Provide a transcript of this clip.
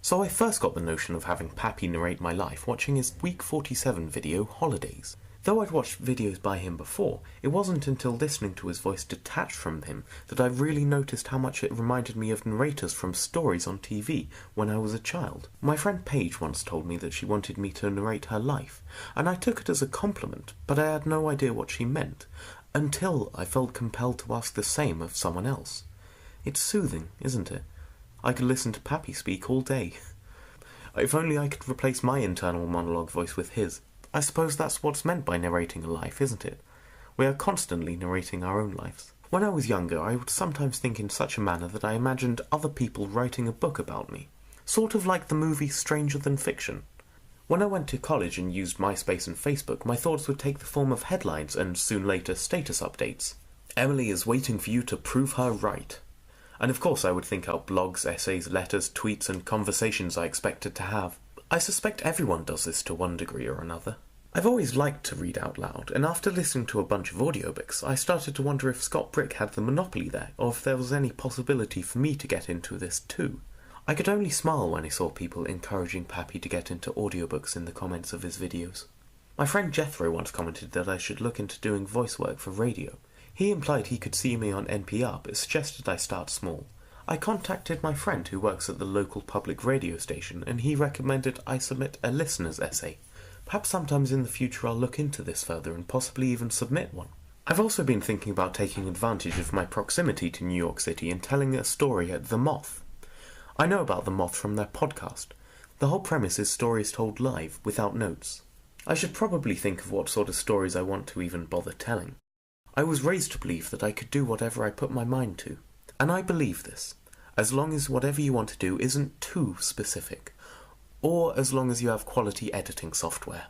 So I first got the notion of having Pappy narrate my life watching his week 47 video, Holidays. Though I'd watched videos by him before, it wasn't until listening to his voice detached from him that I really noticed how much it reminded me of narrators from stories on TV when I was a child. My friend Paige once told me that she wanted me to narrate her life, and I took it as a compliment, but I had no idea what she meant, until I felt compelled to ask the same of someone else. It's soothing, isn't it? I could listen to Pappy speak all day. If only I could replace my internal monologue voice with his. I suppose that's what's meant by narrating a life, isn't it? We are constantly narrating our own lives. When I was younger, I would sometimes think in such a manner that I imagined other people writing a book about me, sort of like the movie Stranger Than Fiction. When I went to college and used MySpace and Facebook, my thoughts would take the form of headlines and soon later status updates. Emily is waiting for you to prove her right. And of course I would think out blogs, essays, letters, tweets and conversations I expected to have. I suspect everyone does this to one degree or another. I've always liked to read out loud, and after listening to a bunch of audiobooks, I started to wonder if Scott Brick had the monopoly there, or if there was any possibility for me to get into this too. I could only smile when I saw people encouraging Pappy to get into audiobooks in the comments of his videos. My friend Jethro once commented that I should look into doing voice work for radio. He implied he could see me on NPR, but suggested I start small. I contacted my friend who works at the local public radio station, and he recommended I submit a listener's essay. Perhaps sometimes in the future I'll look into this further and possibly even submit one. I've also been thinking about taking advantage of my proximity to New York City and telling a story at the Moth. I know about the Moth from their podcast. The whole premise is stories told live, without notes. I should probably think of what sort of stories I want to even bother telling. I was raised to believe that I could do whatever I put my mind to. And I believe this, as long as whatever you want to do isn't too specific, or as long as you have quality editing software.